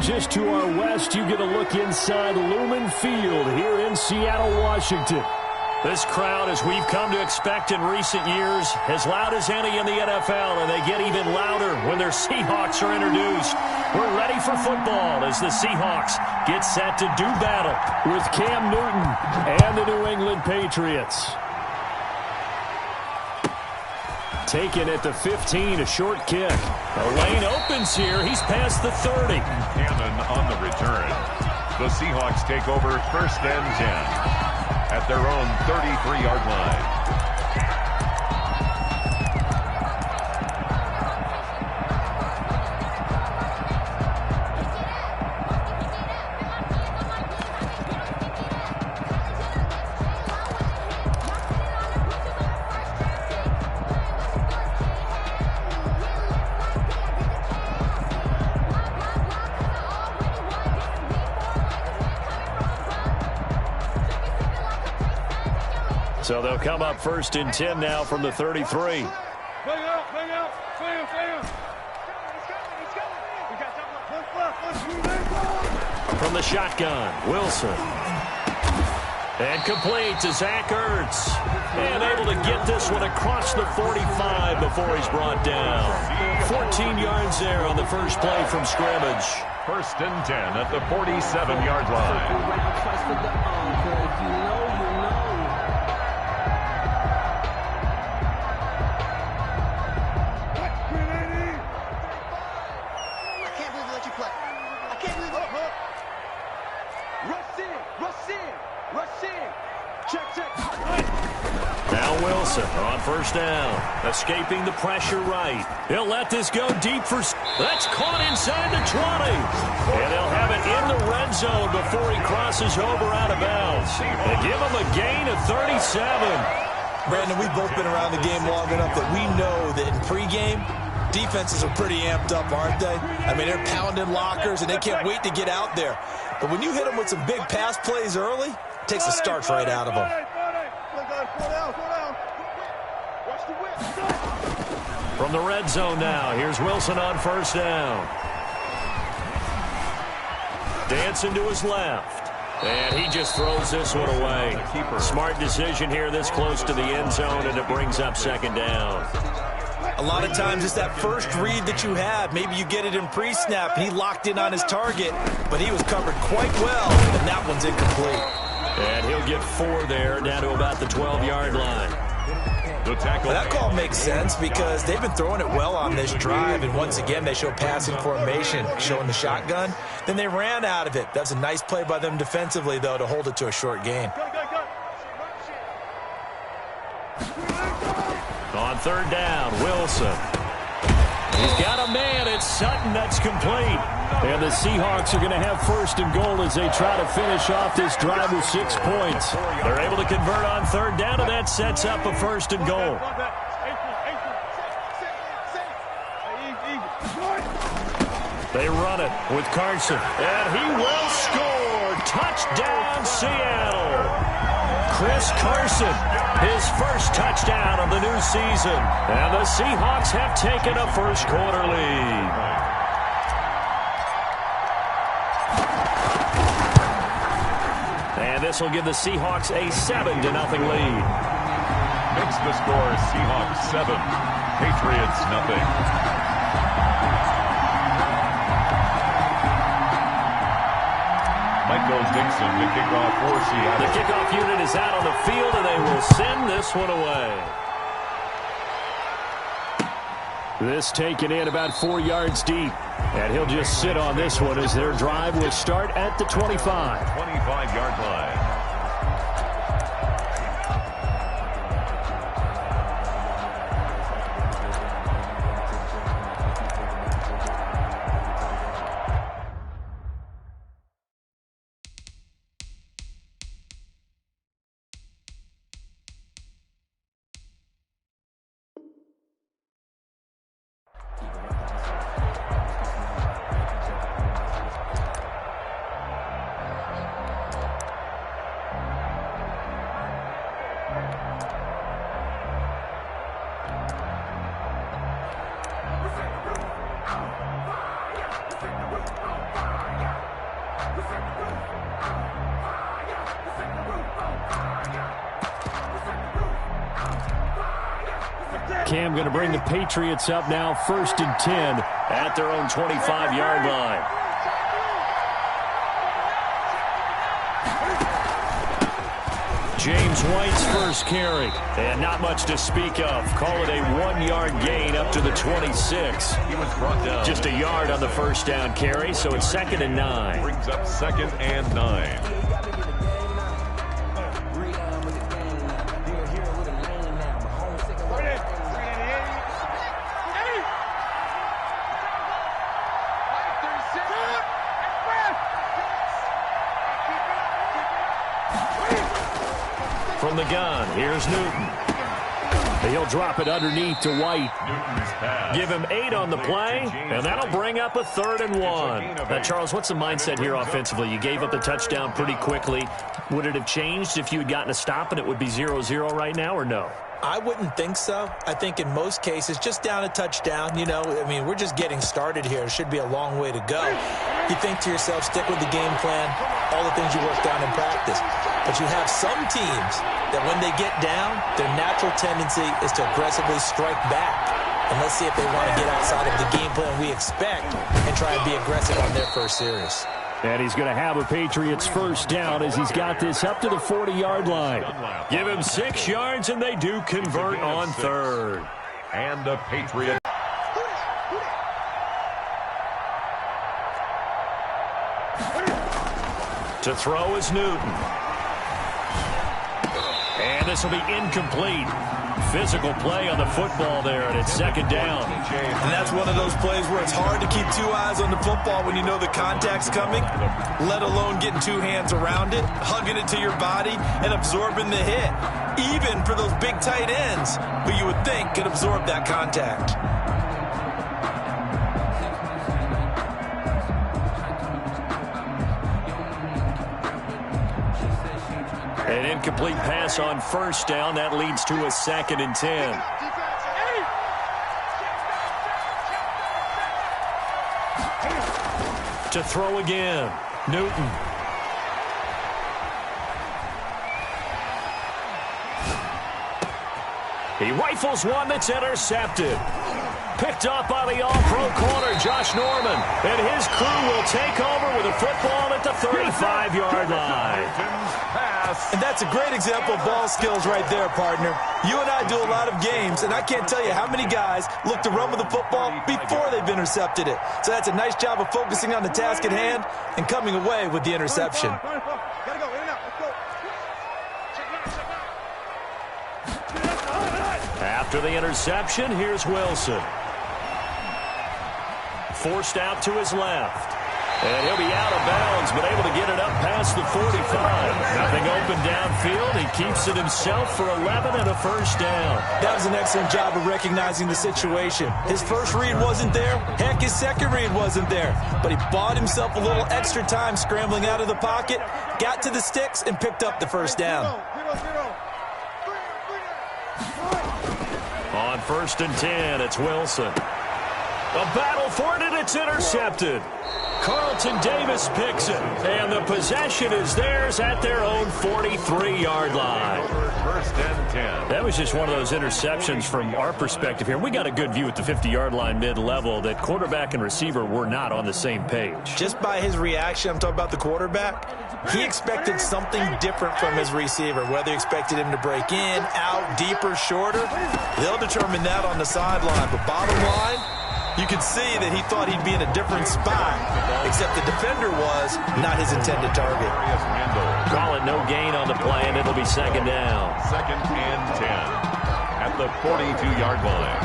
just to our west, you get a look inside Lumen Field here in Seattle, Washington. This crowd, as we've come to expect in recent years, as loud as any in the NFL, and they get even louder when their Seahawks are introduced. We're ready for football as the Seahawks get set to do battle with Cam Newton and the New England Patriots. Taken at the 15, a short kick. The lane opens here. He's past the 30. Cannon on the return. The Seahawks take over 1st and 10 at their own 33-yard line. So they'll come up 1st and 10 now from the 33. From the shotgun, Wilson. And complete to Zach Ertz. And able to get this one across the 45 before he's brought down. 14 yards there on the first play from scrimmage. 1st and 10 at the 47-yard line. Now Wilson on 1st down. Escaping the pressure right. He'll let this go deep for... That's caught inside the 20. And they'll have it in the red zone before he crosses over out of bounds. They give him a gain of 37. Brandon, we've both been around the game long enough that we know that in pregame, defenses are pretty amped up, aren't they? I mean, they're pounding lockers, and they can't wait to get out there. But when you hit them with some big pass plays early, it takes the starch right out of them. From the red zone now, here's Wilson on 1st down. Dancing to his left. And he just throws this one away. Smart decision here this close to the end zone, and it brings up 2nd down. A lot of times it's that first read that you have. Maybe you get it in pre-snap. He locked in on his target, but he was covered quite well, and that one's incomplete. And he'll get 4 there, down to about the 12-yard line. The tackle. Well, that call makes sense because they've been throwing it well on this drive, and once again they show passing formation, showing the shotgun. Then they ran out of it. That's a nice play by them defensively, though, to hold it to a short gain. On 3rd down, Wilson. He's got a man. It's Sutton. That's complete. And the Seahawks are going to have 1st and goal as they try to finish off this drive with 6 points. They're able to convert on 3rd down, and that sets up a 1st and goal. They run it with Carson. And he will score. Touchdown, Seattle. Chris Carson, his first touchdown of the new season. And the Seahawks have taken a first-quarter lead. And this will give the Seahawks a 7-0 lead. Makes the score Seahawks 7, Patriots 0. Michael Dixon to kick off for Seattle. The kickoff unit is out on the field, and they will send this one away. This taken in about 4 yards deep. And he'll just sit on this one as their drive will start at the 25. 25-yard line. Cam going to bring the Patriots up now, 1st and 10 at their own 25-yard line. James White's first carry, and not much to speak of. Call it a 1-yard gain up to the 26. He was brought down. Just a yard on the first down carry, so it's 2nd and 9. Brings up 2nd and 9. From the gun, here's Newton. He'll drop it underneath to White. Give him 8 on the play, and that'll bring up a 3rd and 1. Now, Charles, what's the mindset here offensively? You gave up the touchdown pretty quickly. Would it have changed if you had gotten a stop and it would be 0-0 right now, or no? I wouldn't think so. I think in most cases, just down a touchdown, you know, I mean, we're just getting started here. It should be a long way to go. You think to yourself, stick with the game plan, all the things you worked on in practice. But you have some teams that when they get down, their natural tendency is to aggressively strike back. And let's see if they want to get outside of the game plan we expect and try and be aggressive on their first series. And he's going to have a Patriots first down as he's got this up to the 40-yard line. Give him 6 yards, and they do convert on 3rd. And the Patriots. To throw is Newton. And this will be incomplete. Physical play on the football there, and it's 2nd down. And that's one of those plays where it's hard to keep 2 eyes on the football when you know the contact's coming, let alone getting 2 hands around it, hugging it to your body, and absorbing the hit, even for those big tight ends who you would think could absorb that contact. An incomplete pass on first down. That leads to a 2nd and 10. To throw again, Newton. He rifles one that's intercepted. Picked up by the all-pro corner, Josh Norman. And his crew will take over with a football at the 35-yard line. And that's a great example of ball skills right there, partner. You and I do a lot of games, and I can't tell you how many guys look to run with the football before they've intercepted it. So that's a nice job of focusing on the task at hand and coming away with the interception. After the interception, here's Wilson. Forced out to his left. And he'll be out of bounds, but able to get it up past the 45. Nothing open downfield. He keeps it himself for 11 and a first down. That was an excellent job of recognizing the situation. His first read wasn't there. Heck, his second read wasn't there. But he bought himself a little extra time scrambling out of the pocket, got to the sticks, and picked up the first down. On 1st and 10, it's Wilson. A battle for it, and it's intercepted. Carlton Davis picks it, and the possession is theirs at their own 43-yard line. 1st and 10. That was just one of those interceptions from our perspective here. We got a good view at the 50-yard line mid-level that quarterback and receiver were not on the same page. Just by his reaction, I'm talking about the quarterback, he expected something different from his receiver, whether he expected him to break in, out, deeper, shorter. They'll determine that on the sideline. But bottom line, you could see that he thought he'd be in a different spot, except the defender was not his intended target. Call it no gain on the play, and it'll be 2nd down. 2nd and 10 at the 42-yard line.